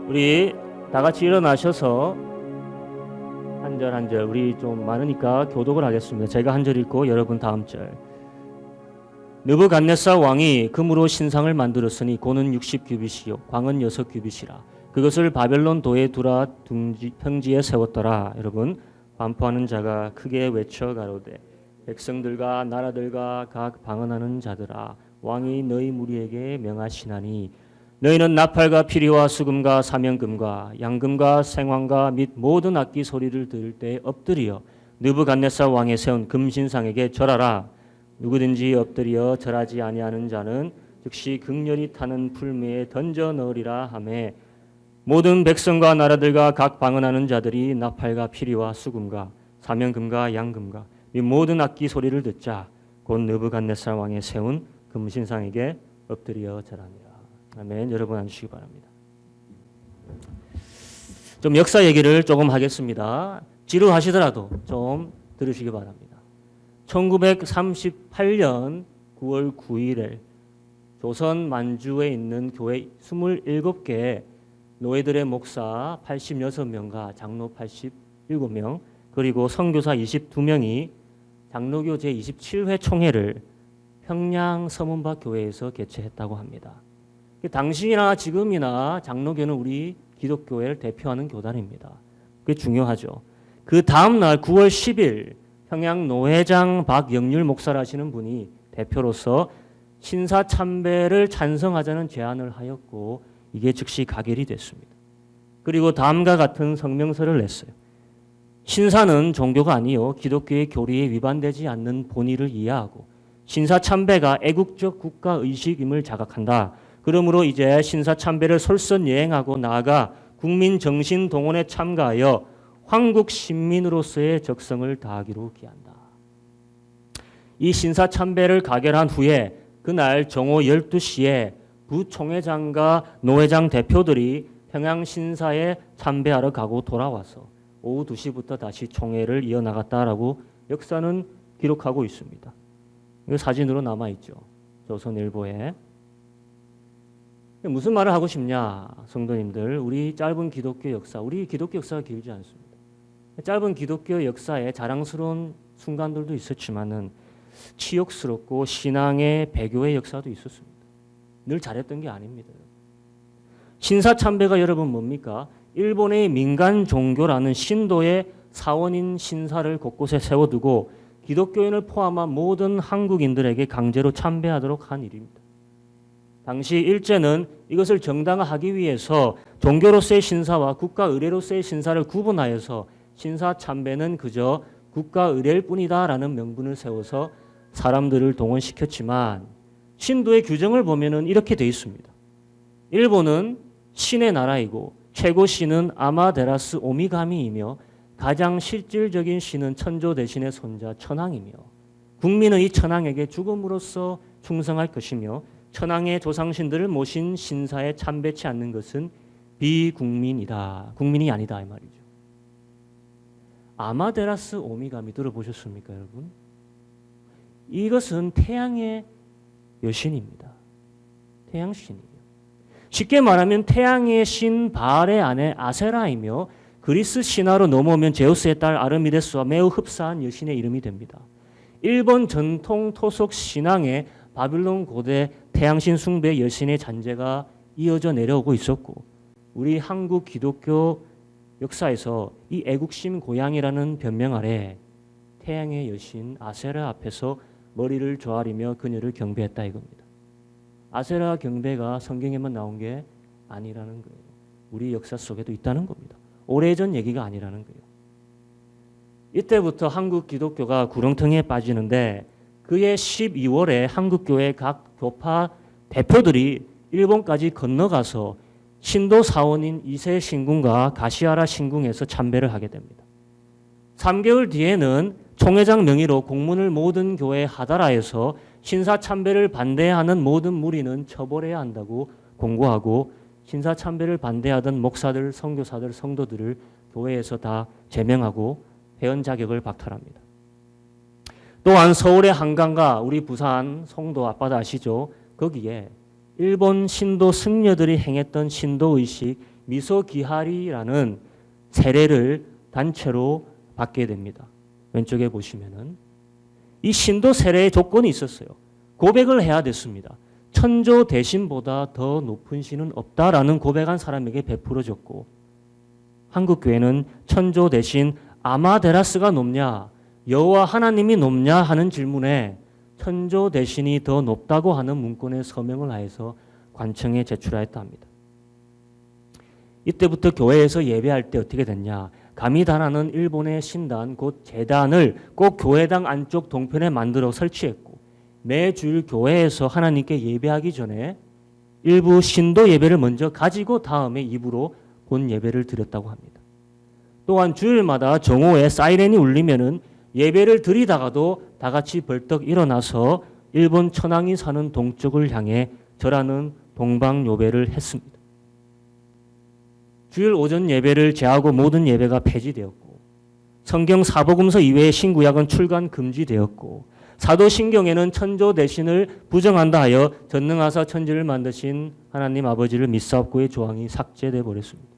우리 다 같이 일어나셔서 한 절 한 절, 우리 좀 많으니까 교독을 하겠습니다. 제가 한 절 읽고 여러분 다음 절. 느부갓네살 왕이 금으로 신상을 만들었으니 고는 60규빗이요 광은 6규빗이라. 그것을 바벨론 도에 두라 평지에 세웠더라. 여러분, 반포하는 자가 크게 외쳐 가로되 백성들과 나라들과 각 방언하는 자들아, 왕이 너희 무리에게 명하시나니 너희는 나팔과 피리와 수금과 사면금과 양금과 생황과 및 모든 악기 소리를 들을 때 엎드려 느부갓네살 왕의 세운 금신상에게 절하라. 누구든지 엎드려 절하지 아니하는 자는 즉시 극렬히 타는 풀무에 던져 넣으리라 하매, 모든 백성과 나라들과 각 방언하는 자들이 나팔과 피리와 수금과 사면금과 양금과 및 모든 악기 소리를 듣자 곧 느부갓네살 왕의 세운 금신상에게 엎드려 절하니라. 아멘. 여러분 앉으시기 바랍니다. 좀 역사 얘기를 조금 하겠습니다. 지루하시더라도 좀 들으시기 바랍니다. 1938년 9월 9일에 조선 만주에 있는 교회 27개 노예들의 목사 86명과 장로 87명 그리고 선교사 22명이 장로교 제27회 총회를 평양 서문박 교회에서 개최했다고 합니다. 당시나 지금이나 장로교는 우리 기독교회를 대표하는 교단입니다. 그게 중요하죠. 그 다음 날 9월 10일 평양 노회장 박영률 목사라시는 분이 대표로서 신사참배를 찬성하자는 제안을 하였고 이게 즉시 가결이 됐습니다. 그리고 다음과 같은 성명서를 냈어요. 신사는 종교가 아니요 기독교의 교리에 위반되지 않는 본의를 이해하고 신사참배가 애국적 국가의식임을 자각한다. 그러므로 이제 신사참배를 솔선예행하고 나아가 국민정신동원에 참가하여 황국 신민으로서의 적성을 다하기로 기한다. 이 신사참배를 가결한 후에 그날 정오 12시에 부총회장과 노회장 대표들이 평양 신사에 참배하러 가고 돌아와서 오후 2시부터 다시 총회를 이어나갔다라고 역사는 기록하고 있습니다. 이거 사진으로 남아있죠. 조선일보에. 무슨 말을 하고 싶냐, 성도님들. 우리 짧은 기독교 역사, 우리 기독교 역사가 길지 않습니다. 짧은 기독교 역사에 자랑스러운 순간들도 있었지만은 치욕스럽고 신앙의 배교의 역사도 있었습니다. 늘 잘했던 게 아닙니다. 신사참배가 여러분 뭡니까? 일본의 민간 종교라는 신도의 사원인 신사를 곳곳에 세워두고 기독교인을 포함한 모든 한국인들에게 강제로 참배하도록 한 일입니다. 당시 일제는 이것을 정당화하기 위해서 종교로서의 신사와 국가의례로서의 신사를 구분하여서 신사참배는 그저 국가의례일 뿐이다라는 명분을 세워서 사람들을 동원시켰지만 신도의 규정을 보면은 이렇게 되어 있습니다. 일본은 신의 나라이고 최고 신은 아마데라스 오미가미이며 가장 실질적인 신은 천조 대신의 손자 천황이며 국민은 이 천황에게 죽음으로써 충성할 것이며 천황의 조상신들을 모신 신사에 참배치 않는 것은 비국민이다. 국민이 아니다 이 말이죠. 아마데라스 오미가미 들어보셨습니까, 여러분? 이것은 태양의 여신입니다. 태양신이에요. 쉽게 말하면 태양의 신 바알의 아내 아세라이며 그리스 신화로 넘어오면 제우스의 딸 아르미데스와 매우 흡사한 여신의 이름이 됩니다. 일본 전통 토속 신앙의 바빌론 고대 태양신 숭배 여신의 잔재가 이어져 내려오고 있었고 우리 한국 기독교 역사에서 이 애국심 고향이라는 변명 아래 태양의 여신 아세라 앞에서 머리를 조아리며 그녀를 경배했다 이겁니다. 아세라 경배가 성경에만 나온 게 아니라는 거예요. 우리 역사 속에도 있다는 겁니다. 오래전 얘기가 아니라는 거예요. 이때부터 한국 기독교가 구렁텅이에 빠지는데 그해 12월에 한국교회 각 교파 대표들이 일본까지 건너가서 신도 사원인 이세 신궁과 가시하라 신궁에서 참배를 하게 됩니다. 3개월 뒤에는 총회장 명의로 공문을 모든 교회에 하달하여서 신사 참배를 반대하는 모든 무리는 처벌해야 한다고 공고하고 신사 참배를 반대하던 목사들, 선교사들, 성도들을 교회에서 다 제명하고 회원 자격을 박탈합니다. 또한 서울의 한강과 우리 부산 송도 앞바다 아시죠? 거기에 일본 신도 승려들이 행했던 신도의식 미소기하리라는 세례를 단체로 받게 됩니다. 왼쪽에 보시면은 이 신도 세례의 조건이 있었어요. 고백을 해야 됐습니다. 천조 대신보다 더 높은 신은 없다라는 고백한 사람에게 베풀어졌고, 한국 교회는 천조 대신 아마데라스가 높냐, 여호와 하나님이 높냐 하는 질문에 천조 대신이 더 높다고 하는 문건에 서명을 하여서 관청에 제출하였다 합니다. 이때부터 교회에서 예배할 때 어떻게 됐냐? 가미다라는 일본의 신단 곧 제단을 꼭 교회당 안쪽 동편에 만들어 설치했고, 매주일 교회에서 하나님께 예배하기 전에 일부 신도 예배를 먼저 가지고 다음에 입으로 본 예배를 드렸다고 합니다. 또한 주일마다 정오에 사이렌이 울리면은 예배를 드리다가도 다 같이 벌떡 일어나서 일본 천황이 사는 동쪽을 향해 절하는 동방요배를 했습니다. 주일 오전 예배를 제하고 모든 예배가 폐지되었고, 성경 사복음서 이외의 신구약은 출간 금지되었고, 사도신경에는 천조 대신을 부정한다 하여 전능하사 천지를 만드신 하나님 아버지를 믿사옵고의 조항이 삭제돼 버렸습니다.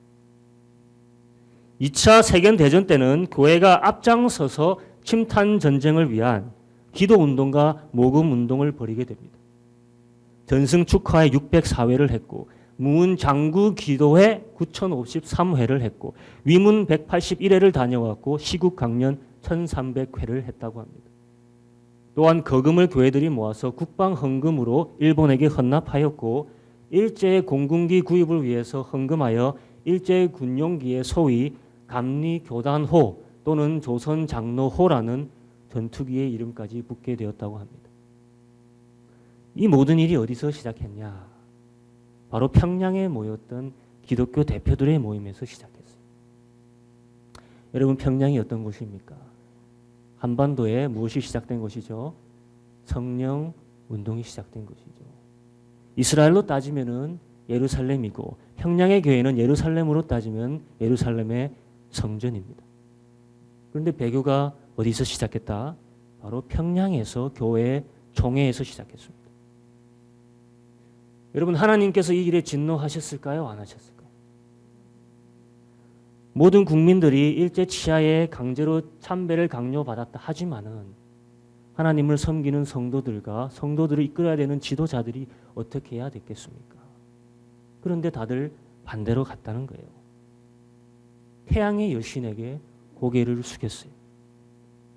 2차 세계대전 때는 교회가 앞장서서 침탄 전쟁을 위한 기도운동과 모금운동을 벌이게 됩니다. 전승 축하회 604회를 했고, 무은 장구 기도회 9053회를 했고, 위문 181회를 다녀왔고, 시국 강연 1300회를 했다고 합니다. 또한 거금을 교회들이 모아서 국방 헌금으로 일본에게 헌납하였고, 일제 공군기 구입을 위해서 헌금하여 일제 군용기의 소위 감리교단호 또는 조선장로호라는 전투기의 이름까지 붙게 되었다고 합니다. 이 모든 일이 어디서 시작했냐? 바로 평양에 모였던 기독교 대표들의 모임에서 시작했어요. 여러분, 평양이 어떤 곳입니까? 한반도에 무엇이 시작된 곳이죠? 성령 운동이 시작된 곳이죠. 이스라엘로 따지면은 예루살렘이고, 평양의 교회는 예루살렘으로 따지면 예루살렘의 성전입니다. 그런데 배교가 어디서 시작했다? 바로 평양에서 교회 총회에서 시작했습니다. 여러분, 하나님께서 이 일에 진노하셨을까요? 안 하셨을까요? 모든 국민들이 일제 치하에 강제로 참배를 강요받았다 하지만은 하나님을 섬기는 성도들과 성도들을 이끌어야 되는 지도자들이 어떻게 해야 됐겠습니까? 그런데 다들 반대로 갔다는 거예요. 태양의 여신에게 고개를 숙였어요.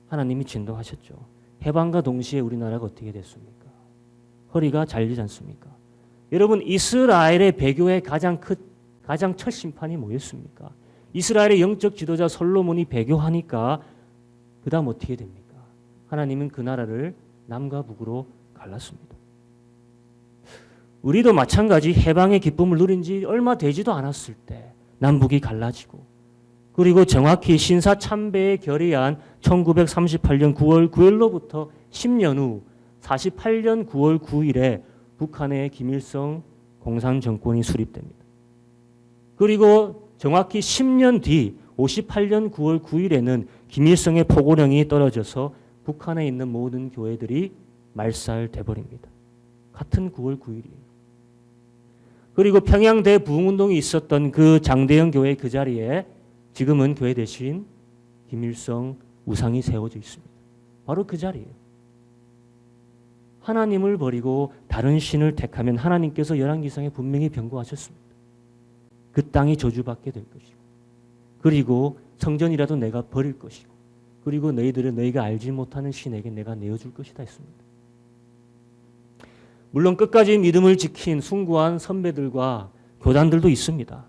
하나님이 진동하셨죠. 해방과 동시에 우리나라가 어떻게 됐습니까? 허리가 잘리지 않습니까? 여러분, 이스라엘의 배교의 가장 첫 심판이 뭐였습니까? 이스라엘의 영적 지도자 솔로몬이 배교하니까 그 다음 어떻게 됩니까? 하나님은 그 나라를 남과 북으로 갈랐습니다. 우리도 마찬가지 해방의 기쁨을 누린 지 얼마 되지도 않았을 때 남북이 갈라지고, 그리고 정확히 신사참배에 결의한 1938년 9월 9일로부터 10년 후 48년 9월 9일에 북한의 김일성 공산정권이 수립됩니다. 그리고 정확히 10년 뒤 58년 9월 9일에는 김일성의 포고령이 떨어져서 북한에 있는 모든 교회들이 말살돼 버립니다. 같은 9월 9일이에요. 그리고 평양 대부흥운동이 있었던 그 장대영 교회 그 자리에 지금은 교회 대신 김일성 우상이 세워져 있습니다. 바로 그 자리예요. 하나님을 버리고 다른 신을 택하면 하나님께서 열왕기상에 분명히 병고하셨습니다. 그 땅이 저주받게 될 것이고, 그리고 성전이라도 내가 버릴 것이고, 그리고 너희들은 너희가 알지 못하는 신에게 내가 내어줄 것이다 했습니다. 물론 끝까지 믿음을 지킨 숭고한 선배들과 교단들도 있습니다.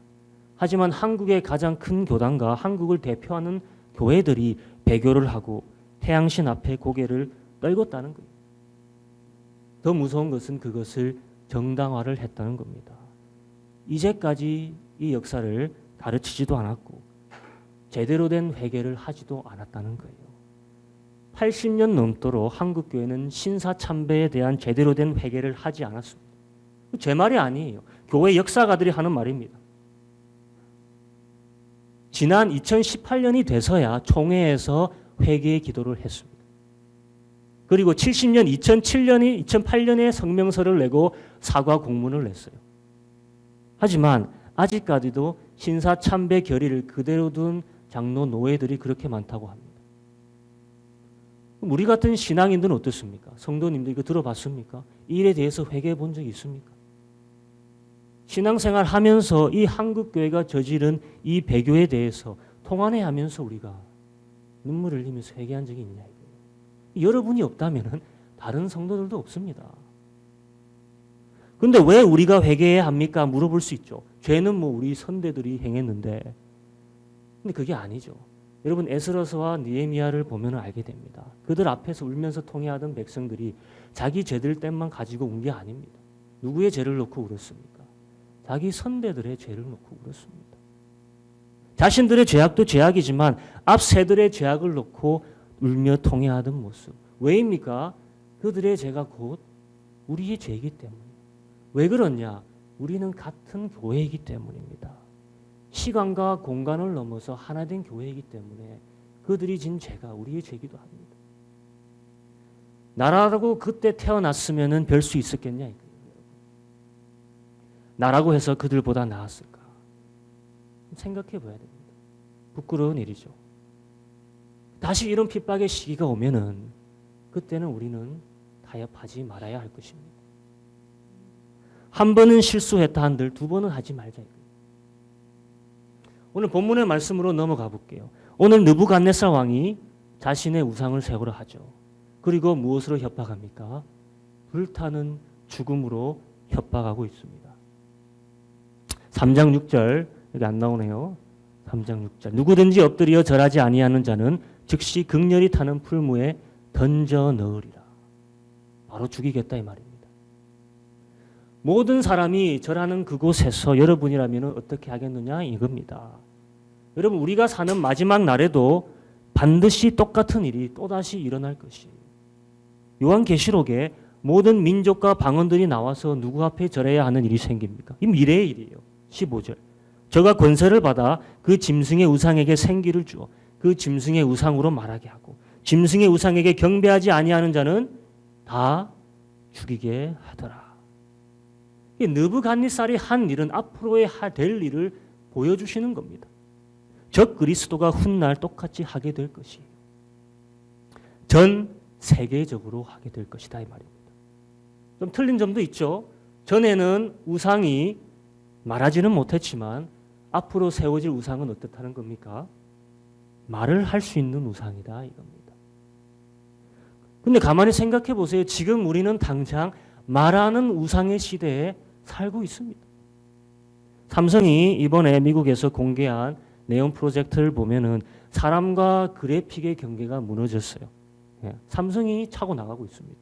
하지만 한국의 가장 큰 교단과 한국을 대표하는 교회들이 배교를 하고 태양신 앞에 고개를 떨궜다는 거예요. 더 무서운 것은 그것을 정당화를 했다는 겁니다. 이제까지 이 역사를 가르치지도 않았고 제대로 된 회개를 하지도 않았다는 거예요. 80년 넘도록 한국교회는 신사참배에 대한 제대로 된 회개를 하지 않았습니다. 제 말이 아니에요. 교회 역사가들이 하는 말입니다. 지난 2018년이 돼서야 총회에서 회개의 기도를 했습니다. 그리고 70년 2008년에 성명서를 내고 사과 공문을 냈어요. 하지만 아직까지도 신사 참배 결의를 그대로 둔 장로 노예들이 그렇게 많다고 합니다. 우리 같은 신앙인들은 어떻습니까? 성도님들 이거 들어봤습니까? 이 일에 대해서 회개해 본 적이 있습니까? 신앙생활 하면서 이 한국교회가 저지른 이 배교에 대해서 통안해하면서 우리가 눈물을 흘리면서 회개한 적이 있냐 이거예요. 여러분이 없다면 다른 성도들도 없습니다. 근데 왜 우리가 회개해야 합니까? 물어볼 수 있죠. 죄는 뭐 우리 선대들이 행했는데. 근데 그게 아니죠. 여러분 에스더서와 느헤미야를 보면 알게 됩니다. 그들 앞에서 울면서 통회하던 백성들이 자기 죄들 때만 가지고 운 게 아닙니다. 누구의 죄를 놓고 울었습니까? 자기 선대들의 죄를 놓고 울었습니다. 자신들의 죄악도 죄악이지만 앞 세들의 죄악을 놓고 울며 통회하던 모습. 왜입니까? 그들의 죄가 곧 우리의 죄이기 때문이에요. 왜 그러냐? 우리는 같은 교회이기 때문입니다. 시간과 공간을 넘어서 하나 된 교회이기 때문에 그들이 진 죄가 우리의 죄이기도 합니다. 나라고 그때 태어났으면 별 수 있었겠냐 이거예요. 나라고 해서 그들보다 나았을까? 생각해 봐야 됩니다. 부끄러운 일이죠. 다시 이런 핍박의 시기가 오면은 그때는 우리는 타협하지 말아야 할 것입니다. 한 번은 실수했다 한들 두 번은 하지 말자. 오늘 본문의 말씀으로 넘어가 볼게요. 오늘 느부갓네살 왕이 자신의 우상을 세우라 하죠. 그리고 무엇으로 협박합니까? 불타는 죽음으로 협박하고 있습니다. 3장 6절 여기 안 나오네요. 3장 6절 누구든지 엎드려 절하지 아니하는 자는 즉시 극렬히 타는 풀무에 던져 넣으리라. 바로 죽이겠다 이 말입니다. 모든 사람이 절하는 그곳에서 여러분이라면 어떻게 하겠느냐 이겁니다. 여러분 우리가 사는 마지막 날에도 반드시 똑같은 일이 또다시 일어날 것이에요. 요한계시록에 모든 민족과 방언들이 나와서 누구 앞에 절해야 하는 일이 생깁니까? 이 미래의 일이에요. 15절 저가 권세를 받아 그 짐승의 우상에게 생기를 주어 그 짐승의 우상으로 말하게 하고 짐승의 우상에게 경배하지 아니하는 자는 다 죽이게 하더라. 느부갓네살이 한 일은 앞으로의 될 일을 보여주시는 겁니다. 적 그리스도가 훗날 똑같이 하게 될 것이에요. 전 세계적으로 하게 될 것이다 이 말입니다. 좀 틀린 점도 있죠. 전에는 우상이 말하지는 못했지만 앞으로 세워질 우상은 어떻다는 겁니까? 말을 할 수 있는 우상이다 이겁니다. 근데 가만히 생각해 보세요. 지금 우리는 당장 말하는 우상의 시대에 살고 있습니다. 삼성이 이번에 미국에서 공개한 네온 프로젝트를 보면은 사람과 그래픽의 경계가 무너졌어요. 삼성이 차고 나가고 있습니다.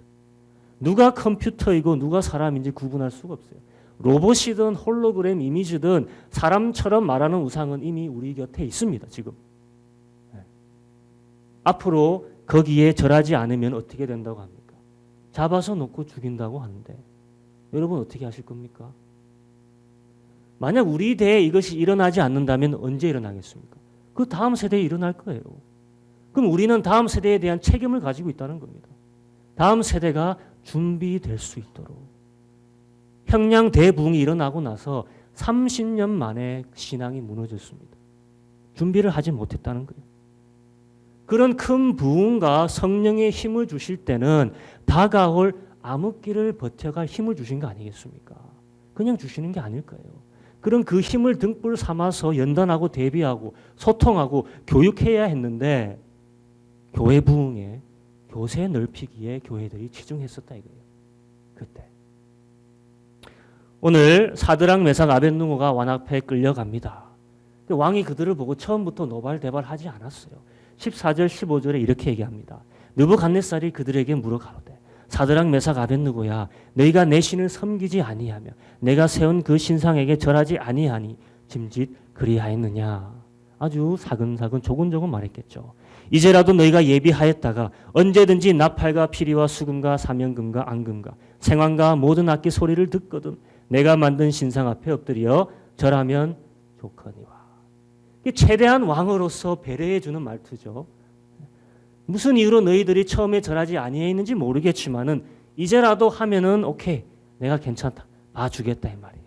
누가 컴퓨터이고 누가 사람인지 구분할 수가 없어요. 로봇이든 홀로그램 이미지든 사람처럼 말하는 우상은 이미 우리 곁에 있습니다. 지금. 앞으로 거기에 절하지 않으면 어떻게 된다고 합니까? 잡아서 놓고 죽인다고 하는데 여러분 어떻게 하실 겁니까? 만약 우리 대에 이것이 일어나지 않는다면 언제 일어나겠습니까? 그 다음 세대에 일어날 거예요. 그럼 우리는 다음 세대에 대한 책임을 가지고 있다는 겁니다. 다음 세대가 준비될 수 있도록. 평양 대부흥이 일어나고 나서 30년 만에 신앙이 무너졌습니다. 준비를 하지 못했다는 거예요. 그런 큰 부흥과 성령의 힘을 주실 때는 다가올 암흑기를 버텨갈 힘을 주신 거 아니겠습니까? 그냥 주시는 게 아닐 거예요. 그런 그 힘을 등불 삼아서 연단하고 대비하고 소통하고 교육해야 했는데 교회 부흥에 교세 넓히기에 교회들이 치중했었다 이거예요. 그때. 오늘 사드락 메삭 아벳느고가 왕 앞에 끌려갑니다. 왕이 그들을 보고 처음부터 노발대발하지 않았어요. 14절 15절에 이렇게 얘기합니다. 느부갓네살이 그들에게 물어 가로되 사드락 메삭 아벳느고야 너희가 내 신을 섬기지 아니하며 내가 세운 그 신상에게 절하지 아니하니 짐짓 그리하였느냐. 아주 사근사근 조근조근 말했겠죠. 이제라도 너희가 예비하였다가 언제든지 나팔과 피리와 수금과 사면금과 앙금과 생황과 모든 악기 소리를 듣거든 내가 만든 신상 앞에 엎드려 절하면 좋거니와. 이게 최대한 왕으로서 배려해 주는 말투죠. 무슨 이유로 너희들이 처음에 절하지 아니했는지 모르겠지만은 이제라도 하면은 오케이 내가 괜찮다 봐주겠다 이 말이에요.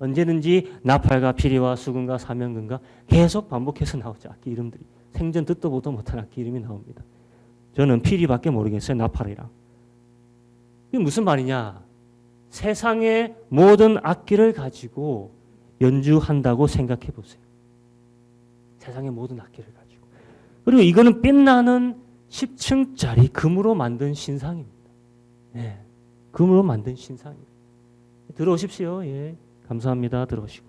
언제든지 나팔과 피리와 수금과 사명금과 계속 반복해서 나오죠. 악기 이름들이. 생전 듣도 보도 못한 악기 이름이 나옵니다. 저는 피리밖에 모르겠어요. 나팔이랑. 이게 무슨 말이냐? 세상의 모든 악기를 가지고 연주한다고 생각해 보세요. 세상의 모든 악기를 가지고. 그리고 이거는 빛나는 10층짜리 금으로 만든 신상입니다. 네, 금으로 만든 신상입니다. 들어오십시오. 예, 감사합니다. 들어오시고.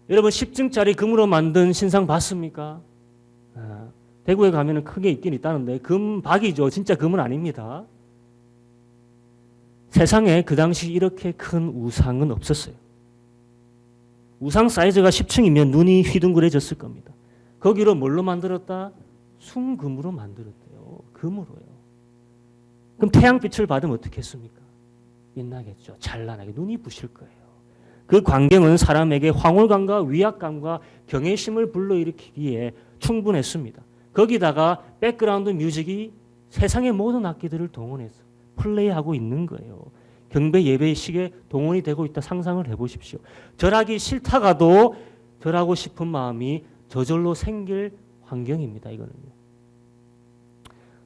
여러분 10층짜리 금으로 만든 신상 봤습니까? 대구에 가면 크게 있긴 있다는데 금박이죠. 진짜 금은 아닙니다. 세상에 그 당시 이렇게 큰 우상은 없었어요. 우상 사이즈가 10층이면 눈이 휘둥그레졌을 겁니다. 거기로 뭘로 만들었다? 순금으로 만들었대요. 금으로요. 그럼 태양빛을 받으면 어떻게 했습니까? 빛나겠죠. 찬란하게 눈이 부실 거예요. 그 광경은 사람에게 황홀감과 위압감과 경외심을 불러일으키기에 충분했습니다. 거기다가 백그라운드 뮤직이 세상의 모든 악기들을 동원해서 플레이하고 있는 거예요. 경배 예배의식에 동원이 되고 있다 상상을 해보십시오. 절하기 싫다가도 절하고 싶은 마음이 저절로 생길 환경입니다. 이거는요.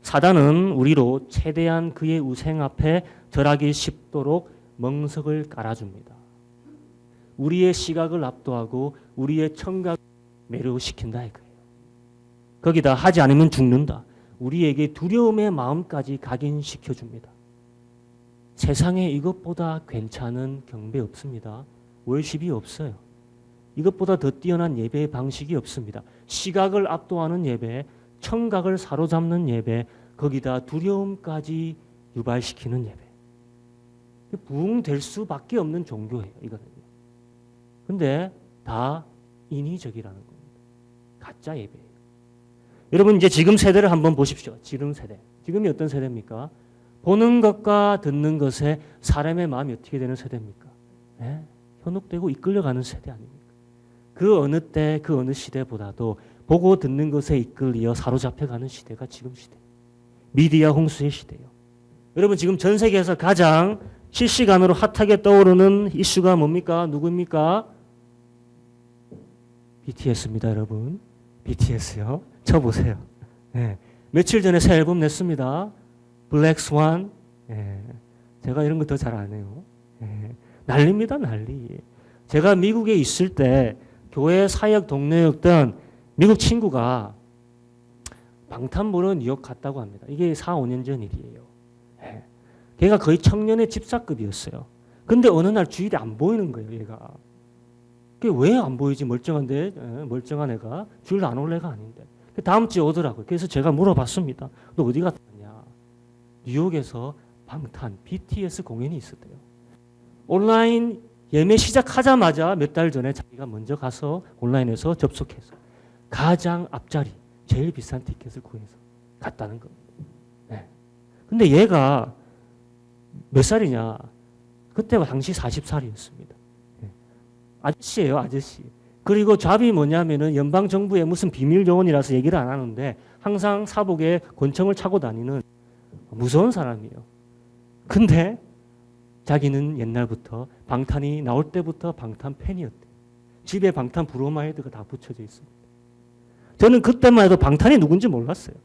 사단은 우리로 최대한 그의 우생 앞에 절하기 쉽도록 멍석을 깔아줍니다. 우리의 시각을 압도하고 우리의 청각을 매료시킨다 이거예요. 거기다 하지 않으면 죽는다. 우리에게 두려움의 마음까지 각인시켜줍니다. 세상에 이것보다 괜찮은 경배 없습니다. 월십이 없어요. 이것보다 더 뛰어난 예배의 방식이 없습니다. 시각을 압도하는 예배, 청각을 사로잡는 예배, 거기다 두려움까지 유발시키는 예배. 부흥될 수밖에 없는 종교예요. 이거는요. 근데 다 인위적이라는 겁니다. 가짜 예배예요. 여러분 이제 지금 세대를 한번 보십시오. 지금 세대. 지금이 어떤 세대입니까? 보는 것과 듣는 것에 사람의 마음이 어떻게 되는 세대입니까? 네? 현혹되고 이끌려가는 세대 아닙니까? 그 어느 때, 그 어느 시대보다도 보고 듣는 것에 이끌려 사로잡혀가는 시대가 지금 시대. 미디어 홍수의 시대예요. 여러분 지금 전 세계에서 가장 실시간으로 핫하게 떠오르는 이슈가 뭡니까? 누구입니까? BTS입니다, 여러분. BTS요. 쳐보세요. 네. 며칠 전에 새 앨범 냈습니다. 블랙 스완. 네. 제가 이런 거 더 잘 안 해요. 네. 난리입니다, 난리. 제가 미국에 있을 때 교회 사역 동료였던 미국 친구가 방탄 보러 뉴욕 갔다고 합니다. 이게 4, 5년 전 일이에요. 네. 걔가 거의 청년의 집사급이었어요. 근데 어느 날 주일에 안 보이는 거예요, 얘가. 그게 왜 안 보이지? 멀쩡한데, 멀쩡한 애가 주일 안 올 애가 아닌데. 다음 주에 오더라고요. 그래서 제가 물어봤습니다. 너 어디 갔다 왔냐? 뉴욕에서 방탄, BTS 공연이 있었대요. 온라인 예매 시작하자마자 몇 달 전에 자기가 먼저 가서 온라인에서 접속해서 가장 앞자리, 제일 비싼 티켓을 구해서 갔다는 겁니다. 네. 근데 얘가 몇 살이냐? 그때가 당시 40살이었습니다. 네. 아저씨예요, 아저씨. 그리고 잡이 뭐냐면은 연방 정부의 무슨 비밀 요원이라서 얘기를 안 하는데 항상 사복에 권총을 차고 다니는 무서운 사람이에요. 근데 자기는 옛날부터 방탄이 나올 때부터 방탄 팬이었대. 집에 방탄 브로마이드가 다 붙여져 있습니다. 저는 그때만 해도 방탄이 누군지 몰랐어요.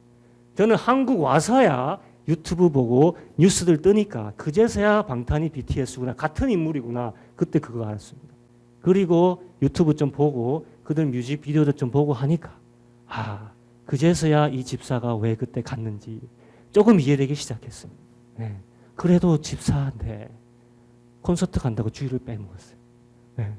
저는 한국 와서야 유튜브 보고 뉴스들 뜨니까 그제서야 방탄이 BTS구나, 같은 인물이구나, 그때 그거 알았습니다. 그리고 유튜브 좀 보고 그들 뮤직비디오도 좀 보고 하니까 그제서야 이 집사가 왜 그때 갔는지 조금 이해되기 시작했습니다. 네. 그래도 집사인데 콘서트 간다고 주일을 빼먹었어요. 네.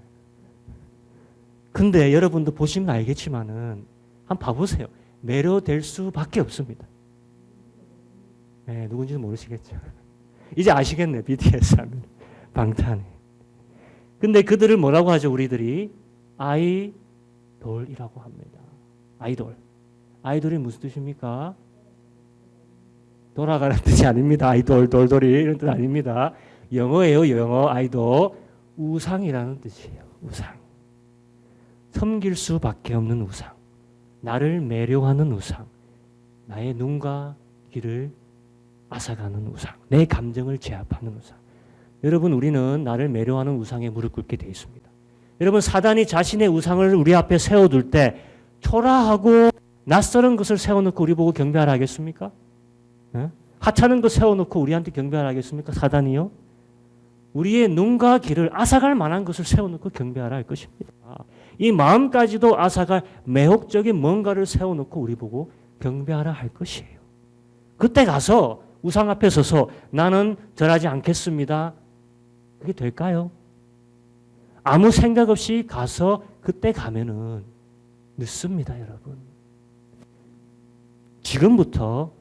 근데 여러분도 보시면 알겠지만은 한번 봐보세요. 매료될 수밖에 없습니다. 네, 누군지는 모르시겠죠. 이제 아시겠네. BTS 하면 방탄이. 근데 그들을 뭐라고 하죠? 우리들이 아이돌이라고 합니다. 아이돌. 아이돌이 무슨 뜻입니까? 돌아가는 뜻이 아닙니다. 아이돌, 돌돌이 이런 뜻 아닙니다. 영어예요. 영어 아이돌. 우상이라는 뜻이에요. 우상. 섬길 수밖에 없는 우상. 나를 매료하는 우상. 나의 눈과 귀를 앗아가는 우상. 내 감정을 제압하는 우상. 여러분, 우리는 나를 매료하는 우상에 무릎 꿇게 돼 있습니다. 여러분, 사단이 자신의 우상을 우리 앞에 세워둘 때 초라하고 낯설은 것을 세워놓고 우리 보고 경배하라 하겠습니까? 하찮은 것 세워놓고 우리한테 경배하라 하겠습니까? 사단이요? 우리의 눈과 귀를 앗아갈 만한 것을 세워놓고 경배하라 할 것입니다. 이 마음까지도 앗아갈 매혹적인 뭔가를 세워놓고 우리 보고 경배하라 할 것이에요. 그때 가서 우상 앞에 서서 나는 절하지 않겠습니다. 그게 될까요? 아무 생각 없이 가서 그때 가면은 늦습니다, 여러분. 지금부터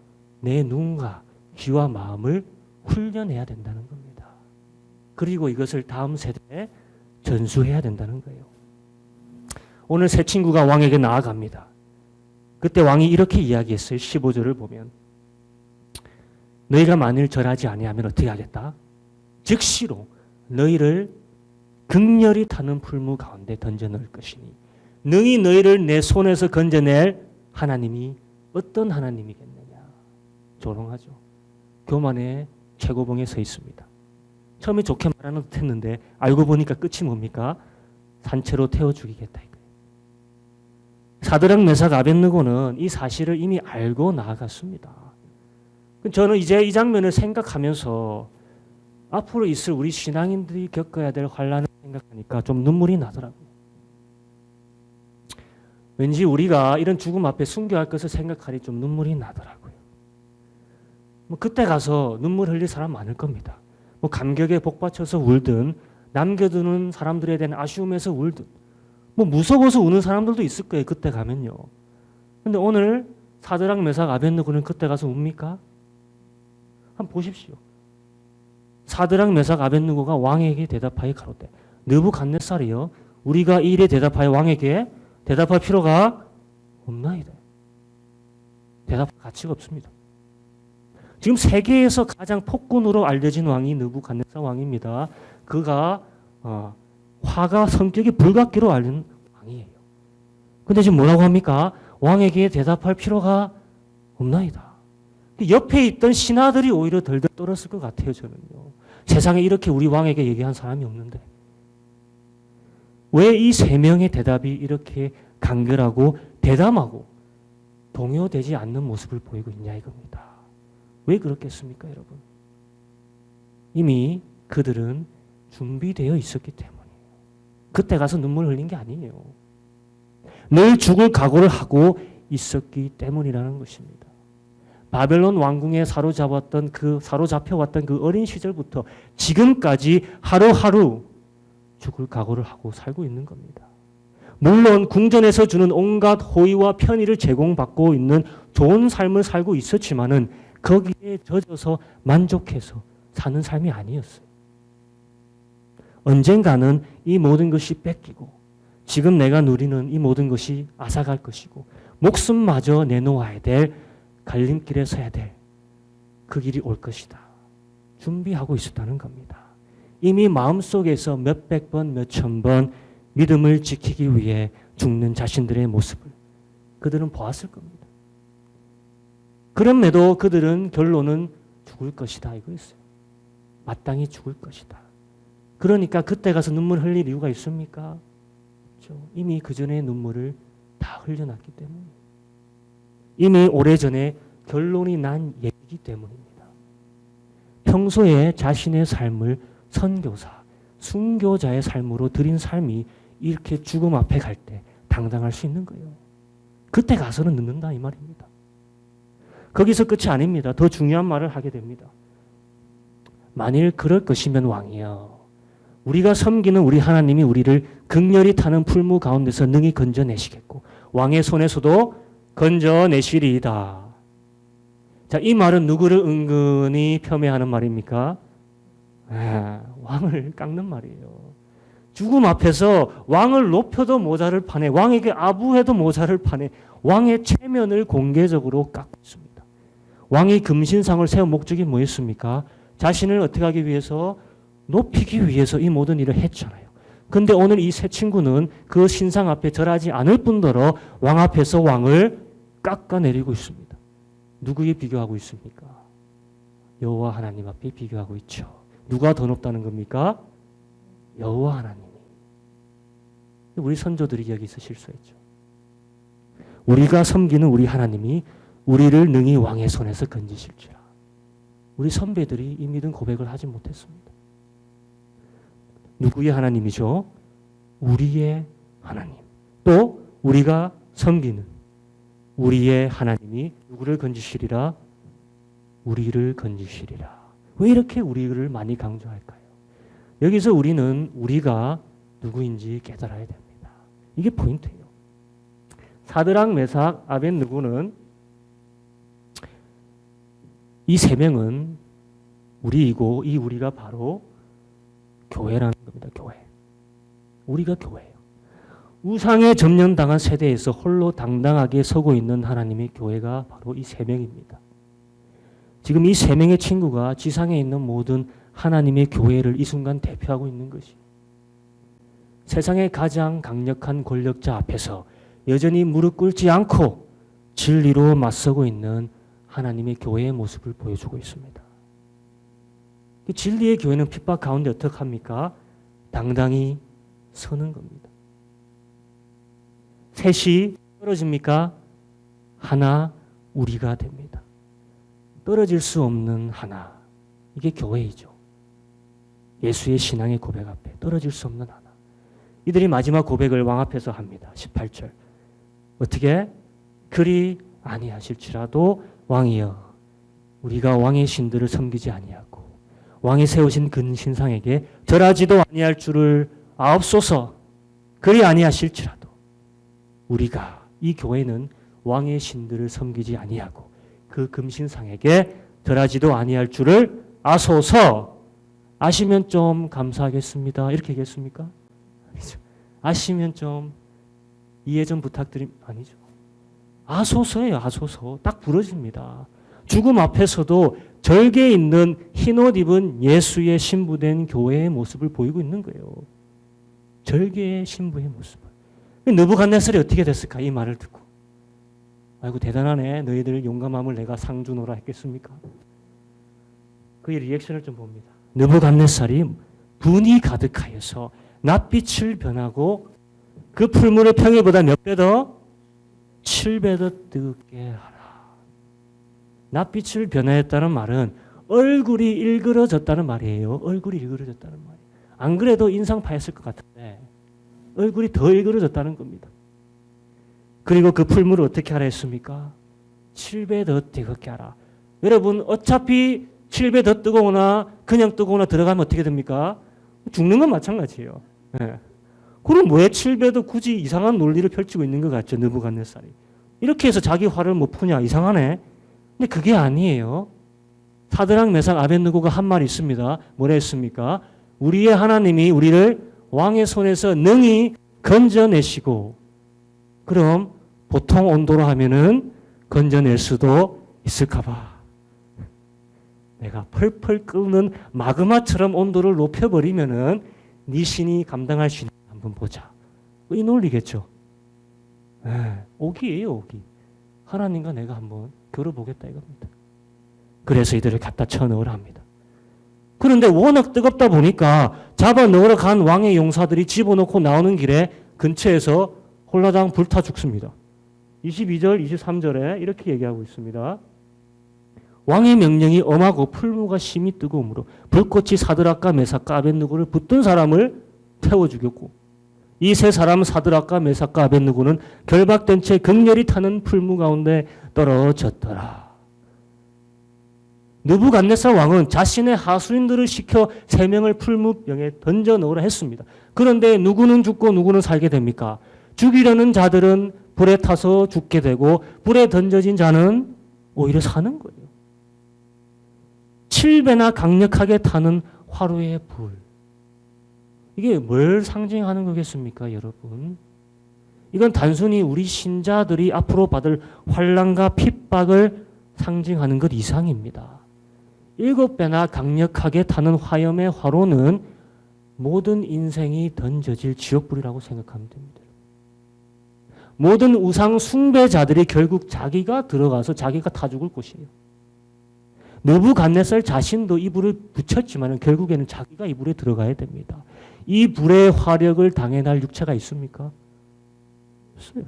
내 눈과 귀와 마음을 훈련해야 된다는 겁니다. 그리고 이것을 다음 세대에 전수해야 된다는 거예요. 오늘 새 친구가 왕에게 나아갑니다. 그때 왕이 이렇게 이야기했어요. 15절을 보면 너희가 만일 절하지 아니하면 어떻게 하겠다? 즉시로 너희를 극렬히 타는 풀무 가운데 던져 넣을 것이니 능히 너희를 내 손에서 건져낼 하나님이 어떤 하나님이겠느냐. 조롱하죠. 교만의 최고봉에 서 있습니다. 처음에 좋게 말하는 듯 했는데 알고 보니까 끝이 뭡니까? 산채로 태워 죽이겠다. 사드락 메삭 아벳느고는 이 사실을 이미 알고 나아갔습니다. 저는 이제 이 장면을 생각하면서 앞으로 있을 우리 신앙인들이 겪어야 될 환난을 생각하니까 좀 눈물이 나더라고요. 왠지 우리가 이런 죽음 앞에 순교할 것을 생각하니 좀 눈물이 나더라고요. 그때 가서 눈물 흘릴 사람 많을 겁니다. 감격에 복받쳐서 울든 남겨두는 사람들에 대한 아쉬움에서 울든 무서워서 우는 사람들도 있을 거예요. 그때 가면요. 근데 오늘 사드락 메삭 아벳느고는 그때 가서 웁니까? 한번 보십시오. 사드락 메삭 아벳느고가 왕에게 대답하여 가로되 느부갓네살이여 우리가 이 일에 대답하여 왕에게 대답할 필요가 없나이다. 대답할 가치가 없습니다. 지금 세계에서 가장 폭군으로 알려진 왕이 느부갓네살 왕입니다. 그가 화가 성격이 불같기로 알린 왕이에요. 근데 지금 뭐라고 합니까? 왕에게 대답할 필요가 없나이다. 옆에 있던 신하들이 오히려 덜덜 떨었을 것 같아요. 저는요. 세상에 이렇게 우리 왕에게 얘기한 사람이 없는데 왜 이 세 명의 대답이 이렇게 간결하고 대담하고 동요되지 않는 모습을 보이고 있냐 이겁니다. 왜 그렇겠습니까, 여러분? 이미 그들은 준비되어 있었기 때문이에요. 그때 가서 눈물 흘린 게 아니에요. 늘 죽을 각오를 하고 있었기 때문이라는 것입니다. 바벨론 왕궁에 사로잡혀왔던 그 어린 시절부터 지금까지 하루하루 죽을 각오를 하고 살고 있는 겁니다. 물론 궁전에서 주는 온갖 호의와 편의를 제공받고 있는 좋은 삶을 살고 있었지만은 거기에 젖어서 만족해서 사는 삶이 아니었어요. 언젠가는 이 모든 것이 뺏기고 지금 내가 누리는 이 모든 것이 앗아갈 것이고 목숨마저 내놓아야 될 갈림길에 서야 될 그 길이 올 것이다. 준비하고 있었다는 겁니다. 이미 마음속에서 몇백 번, 몇천 번 믿음을 지키기 위해 죽는 자신들의 모습을 그들은 보았을 겁니다. 그럼에도 그들은 결론은 죽을 것이다 이거였어요. 마땅히 죽을 것이다. 그러니까 그때 가서 눈물 흘릴 이유가 있습니까? 그렇죠. 이미 그 전에 눈물을 다 흘려놨기 때문에 이미 오래전에 결론이 난 얘기이기 때문입니다. 평소에 자신의 삶을 선교사, 순교자의 삶으로 드린 삶이 이렇게 죽음 앞에 갈 때 당당할 수 있는 거예요. 그때 가서는 늦는다 이 말입니다. 거기서 끝이 아닙니다. 더 중요한 말을 하게 됩니다. 만일 그럴 것이면 왕이여 우리가 섬기는 우리 하나님이 우리를 극렬히 타는 풀무 가운데서 능히 건져내시겠고 왕의 손에서도 건져내시리이다. 자, 이 말은 누구를 은근히 폄훼하는 말입니까? 왕을 깎는 말이에요. 죽음 앞에서 왕을 높여도 모자를 파네, 왕에게 아부해도 모자를 파네, 왕의 체면을 공개적으로 깎고 있습니다. 왕이 금신상을 세운 목적이 뭐였습니까? 자신을 어떻게 하기 위해서? 높이기 위해서 이 모든 일을 했잖아요. 그런데 오늘 이 세 친구는 그 신상 앞에 절하지 않을 뿐더러 왕 앞에서 왕을 깎아내리고 있습니다. 누구에 비교하고 있습니까? 여호와 하나님 앞에 비교하고 있죠. 누가 더 높다는 겁니까? 여호와 하나님이. 우리 선조들이 여기서 실수했죠. 우리가 섬기는 우리 하나님이 우리를 능히 왕의 손에서 건지실지라. 우리 선배들이 이 믿음 고백을 하지 못했습니다. 누구의 하나님이죠? 우리의 하나님. 또 우리가 섬기는 우리의 하나님이 누구를 건지시리라? 우리를 건지시리라. 왜 이렇게 우리를 많이 강조할까요? 여기서 우리는 우리가 누구인지 깨달아야 됩니다. 이게 포인트예요. 사드락, 메삭, 아벳느고는 이 세 명은 우리이고 이 우리가 바로 교회라는 겁니다. 교회. 우리가 교회예요. 우상에 점령당한 세대에서 홀로 당당하게 서고 있는 하나님의 교회가 바로 이 세 명입니다. 지금 이 세 명의 친구가 지상에 있는 모든 하나님의 교회를 이 순간 대표하고 있는 것이 세상의 가장 강력한 권력자 앞에서 여전히 무릎 꿇지 않고 진리로 맞서고 있는 하나님의 교회의 모습을 보여주고 있습니다. 진리의 교회는 핍박 가운데 어떻게 합니까? 당당히 서는 겁니다. 셋이 떨어집니까? 하나 우리가 됩니다. 떨어질 수 없는 하나. 이게 교회이죠. 예수의 신앙의 고백 앞에 떨어질 수 없는 하나. 이들이 마지막 고백을 왕 앞에서 합니다. 18절. 어떻게? 그리 아니하실지라도 왕이여 우리가 왕의 신들을 섬기지 아니하고 왕이 세우신 근신상에게 절하지도 아니할 줄을 아옵소서. 그리 아니하실지라도 우리가 이 교회는 왕의 신들을 섬기지 아니하고 그 금신상에게 절하지도 아니할 줄을 아소서. 아시면 좀 감사하겠습니다. 이렇게 얘기했습니까? 아니죠. 아시면 좀 이해 좀 아니죠. 아소서예요. 아소서. 딱 부러집니다. 죽음 앞에서도 절개에 있는 흰옷 입은 예수의 신부된 교회의 모습을 보이고 있는 거예요. 절개의 신부의 모습을. 느부갓네살이 어떻게 됐을까? 이 말을 듣고. 아이고 대단하네. 너희들 용감함을 내가 상 주노라 했겠습니까? 그의 리액션을 좀 봅니다. 느부갓네살이 분이 가득하여서 낯빛을 변하고 그 풀물의 평일보다 몇 배 더? 7배 더 뜨겁게 하라. 낯빛을 변화했다는 말은 얼굴이 일그러졌다는 말이에요. 얼굴이 일그러졌다는 말이에요. 안 그래도 인상 파였을 것 같은데 얼굴이 더 일그러졌다는 겁니다. 그리고 그 풀물을 어떻게 하라 했습니까? 7배 더 뜨겁게 하라. 여러분 어차피 7배 더 뜨거우나 그냥 뜨거우나 들어가면 어떻게 됩니까? 죽는 건 마찬가지예요. 네. 그럼 왜 7배도 굳이 이상한 논리를 펼치고 있는 것 같죠? 느부갓네살이. 이렇게 해서 자기 화를 못 푸냐? 이상하네. 근데 그게 아니에요. 사드락, 메삭, 아벳느고가 한 말이 있습니다. 뭐라 했습니까? 우리의 하나님이 우리를 왕의 손에서 능히 건져내시고 그럼 보통 온도로 하면은 건져낼 수도 있을까 봐. 내가 펄펄 끓는 마그마처럼 온도를 높여버리면은 네 신이 감당할 수 있는 한번 보자. 이 논리겠죠. 오기예요, 오기. 하나님과 내가 한번 겨뤄보겠다 이겁니다. 그래서 이들을 갖다 쳐넣으라 합니다. 그런데 워낙 뜨겁다 보니까 잡아 넣으러 간 왕의 용사들이 집어넣고 나오는 길에 근처에서 홀라당 불타 죽습니다. 22절, 23절에 이렇게 얘기하고 있습니다. 왕의 명령이 엄하고 풀무가 심히 뜨거우므로 불꽃이 사드락과 메삭과 아벳느고를 붙든 사람을 태워 죽였고 이 세 사람 사드락과 메삭과 아벳느고는 결박된 채 극렬히 타는 풀무 가운데 떨어졌더라. 느부갓네살 왕은 자신의 하수인들을 시켜 세 명을 풀무병에 던져 넣으라 했습니다. 그런데 누구는 죽고 누구는 살게 됩니까? 죽이려는 자들은 불에 타서 죽게 되고 불에 던져진 자는 오히려 사는 거예요. 7배나 강력하게 타는 화로의 불. 이게 뭘 상징하는 거겠습니까, 여러분? 이건 단순히 우리 신자들이 앞으로 받을 환난과 핍박을 상징하는 것 이상입니다. 7배나 강력하게 타는 화염의 화로는 모든 인생이 던져질 지옥불이라고 생각하면 됩니다. 모든 우상 숭배자들이 결국 자기가 들어가서 자기가 타 죽을 곳이에요. 느부갓네살 자신도 이 불을 붙였지만 결국에는 자기가 이 불에 들어가야 됩니다. 이 불의 화력을 당해낼 육체가 있습니까? 없어요.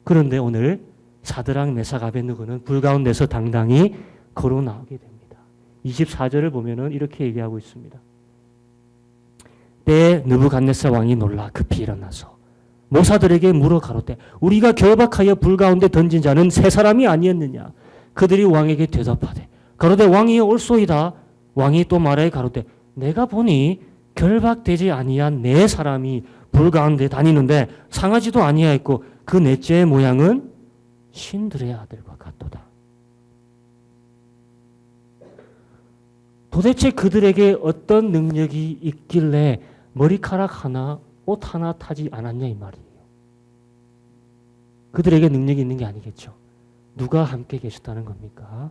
그런데 오늘 사드락 메삭 아벳느고는 불 가운데서 당당히 걸어 나오게 됩니다. 24절을 보면은 이렇게 얘기하고 있습니다. 때에 느부갓네살 왕이 놀라 급히 일어나서 모사들에게 물어 가로되 우리가 결박하여 불 가운데 던진 자는 세 사람이 아니었느냐. 그들이 왕에게 대답하되 가로되 왕이 올소이다. 왕이 또 말하여 가로되 내가 보니 결박되지 아니한 네 사람이 불 가운데 다니는데 상하지도 아니하였고 그 넷째의 모양은 신들의 아들과 같도다. 도대체 그들에게 어떤 능력이 있길래 머리카락 하나, 옷 하나 타지 않았냐 이 말이에요. 그들에게 능력이 있는 게 아니겠죠. 누가 함께 계셨다는 겁니까?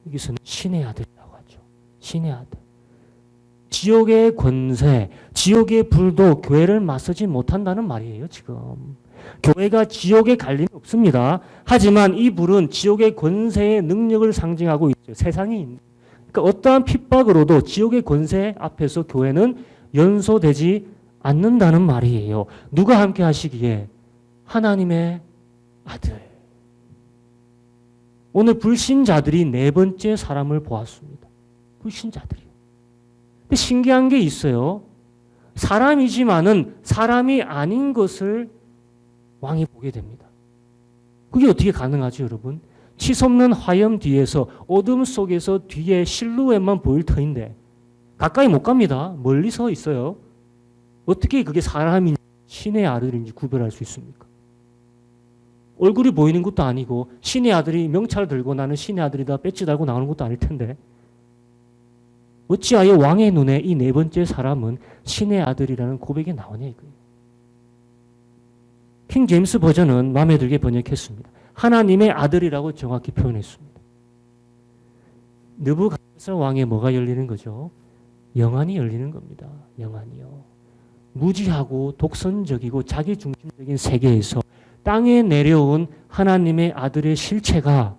여기서는 신의 아들이라고 하죠. 신의 아들. 지옥의 권세, 지옥의 불도 교회를 맞서지 못한다는 말이에요. 지금. 교회가 지옥에 갈 일은 없습니다. 하지만 이 불은 지옥의 권세의 능력을 상징하고 있죠. 세상이. 그러니까 어떠한 핍박으로도 지옥의 권세 앞에서 교회는 연소되지 않는다는 말이에요. 누가 함께 하시기에? 하나님의 아들. 오늘 불신자들이 네 번째 사람을 보았습니다. 불신자들이요. 근데 신기한 게 있어요. 사람이지만은 사람이 아닌 것을 왕이 보게 됩니다. 그게 어떻게 가능하죠, 여러분? 치솟는 화염 뒤에서 어둠 속에서 뒤에 실루엣만 보일 터인데 가까이 못 갑니다. 멀리 서 있어요. 어떻게 그게 사람인지 신의 아들인지 구별할 수 있습니까? 얼굴이 보이는 것도 아니고 신의 아들이 명찰 들고 나는 신의 아들이다 배지 달고 나오는 것도 아닐 텐데 어찌하여 왕의 눈에 이 네 번째 사람은 신의 아들이라는 고백이 나오냐 이거예요. 킹 제임스 버전은 마음에 들게 번역했습니다. 하나님의 아들이라고 정확히 표현했습니다. 느부갓네살 왕의 뭐가 열리는 거죠? 영안이 열리는 겁니다. 영안이요. 무지하고 독선적이고 자기중심적인 세계에서 땅에 내려온 하나님의 아들의 실체가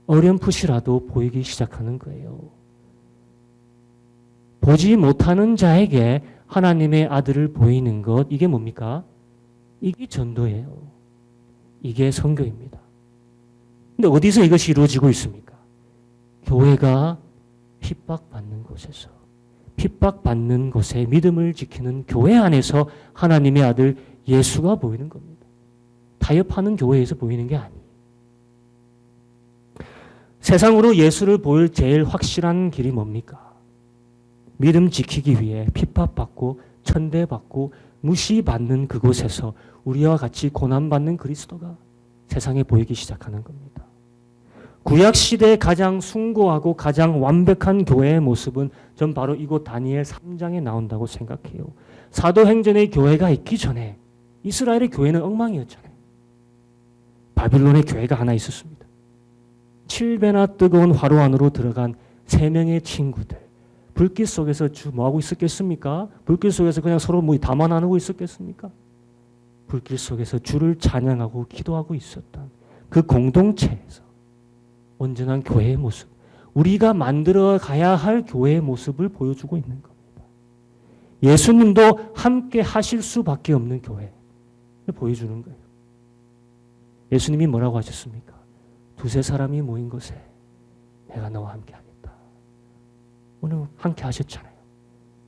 어렴풋이라도 보이기 시작하는 거예요. 보지 못하는 자에게 하나님의 아들을 보이는 것, 이게 뭡니까? 이게 전도예요. 이게 선교입니다. 근데 어디서 이것이 이루어지고 있습니까? 교회가 핍박받는 곳에서, 핍박받는 곳에 믿음을 지키는 교회 안에서 하나님의 아들 예수가 보이는 겁니다. 타협하는 교회에서 보이는 게 아니에요. 세상으로 예수를 보일 제일 확실한 길이 뭡니까? 믿음 지키기 위해 핍박받고 천대받고 무시받는 그곳에서 우리와 같이 고난받는 그리스도가 세상에 보이기 시작하는 겁니다. 구약시대에 가장 숭고하고 가장 완벽한 교회의 모습은 전 바로 이곳 다니엘 3장에 나온다고 생각해요. 사도행전의 교회가 있기 전에 이스라엘의 교회는 엉망이었잖아요. 바빌론의 교회가 하나 있었습니다. 7배나 뜨거운 화로 안으로 들어간 3명의 친구들. 불길 속에서 뭐하고 있었겠습니까? 불길 속에서 그냥 서로 다만 나누고 있었겠습니까? 불길 속에서 주를 찬양하고 기도하고 있었던 그 공동체에서 온전한 교회의 모습, 우리가 만들어 가야 할 교회의 모습을 보여주고 있는 겁니다. 예수님도 함께 하실 수밖에 없는 교회를 보여주는 거예요. 예수님이 뭐라고 하셨습니까? 두세 사람이 모인 곳에 내가 너와 함께 하겠다. 오늘 함께 하셨잖아요.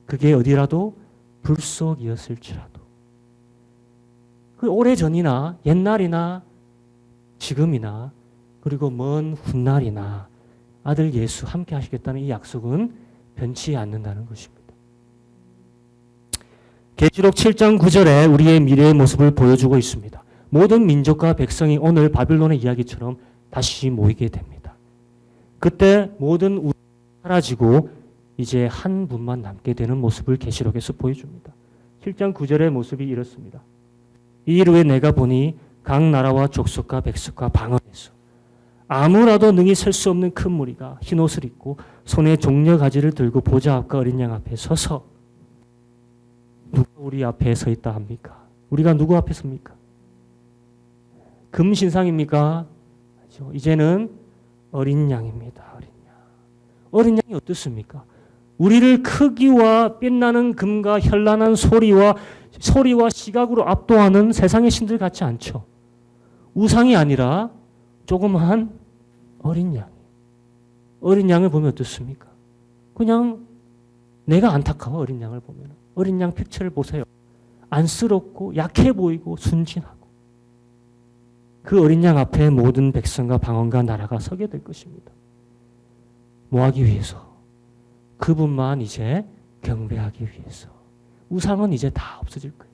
그게 어디라도 불 속이었을지라도 그 오래전이나 옛날이나 지금이나 그리고 먼 훗날이나 아들 예수 함께 하시겠다는 이 약속은 변치 않는다는 것입니다. 계시록 7장 9절에 우리의 미래의 모습을 보여주고 있습니다. 모든 민족과 백성이 오늘 바빌론의 이야기처럼 다시 모이게 됩니다. 그때 모든 우상이 사라지고 이제 한 분만 남게 되는 모습을 계시록에서 보여줍니다. 7장 9절의 모습이 이렇습니다. 이일 후에 내가 보니 각 나라와 족속과 백성과 방언에서 아무라도 능히 설 수 없는 큰 무리가 흰 옷을 입고 손에 종려 가지를 들고 보좌 앞과 어린 양 앞에 서서 누가 우리 앞에 서 있다 합니까? 우리가 누구 앞에 섭니까? 금신상입니까? 이제는 어린 양입니다. 어린 양. 어린 양이 어떻습니까? 우리를 크기와 빛나는 금과 현란한 소리와 시각으로 압도하는 세상의 신들 같지 않죠. 우상이 아니라 조그마한 어린 양. 어린 양을 보면 어떻습니까? 그냥 내가 안타까워. 어린 양을 보면. 어린 양 픽처를 보세요. 안쓰럽고 약해 보이고 순진하고. 그 어린 양 앞에 모든 백성과 방언과 나라가 서게 될 것입니다. 뭐 하기 위해서? 그분만 이제 경배하기 위해서. 우상은 이제 다 없어질 거예요.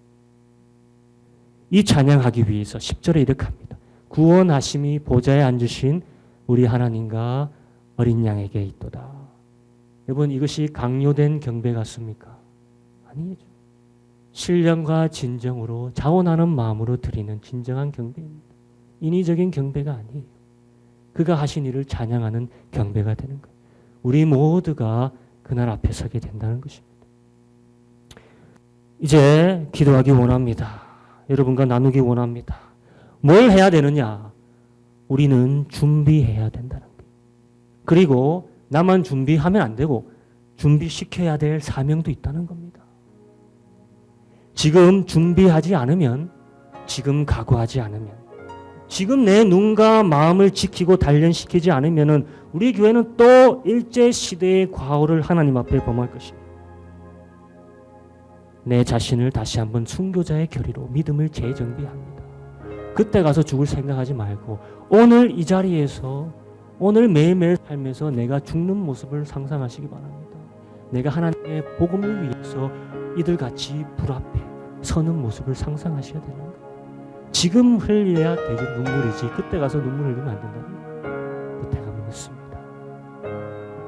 이 찬양하기 위해서 10절에 이렇게 합니다. 구원하심이 보좌에 앉으신 우리 하나님과 어린 양에게 있도다. 여러분, 이것이 강요된 경배 같습니까? 아니죠. 신령과 진정으로 자원하는 마음으로 드리는 진정한 경배입니다. 인위적인 경배가 아니에요. 그가 하신 일을 찬양하는 경배가 되는 거예요. 우리 모두가 그날 앞에 서게 된다는 것입니다. 이제 기도하기 원합니다. 여러분과 나누기 원합니다. 뭘 해야 되느냐? 우리는 준비해야 된다는 거예요. 그리고 나만 준비하면 안 되고 준비시켜야 될 사명도 있다는 겁니다. 지금 준비하지 않으면, 지금 각오하지 않으면, 지금 내 눈과 마음을 지키고 단련시키지 않으면 우리 교회는 또 일제시대의 과오를 하나님 앞에 범할 것입니다. 내 자신을 다시 한번 순교자의 결의로 믿음을 재정비합니다. 그때 가서 죽을 생각하지 말고 오늘 이 자리에서, 오늘 매일매일 살면서 내가 죽는 모습을 상상하시기 바랍니다. 내가 하나님의 복음을 위해서 이들같이 불 앞에 서는 모습을 상상하셔야 되는 거예요. 지금 흘려야 되지 눈물이지 그때 가서 눈물 흘리면 안 된다는 부탁을 묻습니다.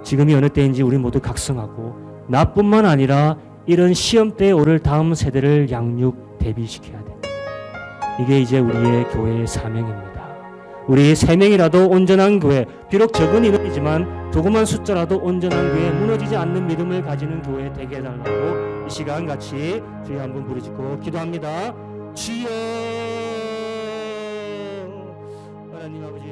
지금이 어느 때인지 우리 모두 각성하고 나뿐만 아니라 이런 시험 때에 오를 다음 세대를 양육 대비시켜야 됩니다. 이게 이제 우리의 교회의 사명입니다. 우리 3명이라도 온전한 교회, 비록 적은 인원이지만 조그만 숫자라도 온전한 교회, 무너지지 않는 믿음을 가지는 교회 되게 해달라고 이 시간 같이 주여 한번 부르짖고 기도합니다. 주여, 하나님 아버지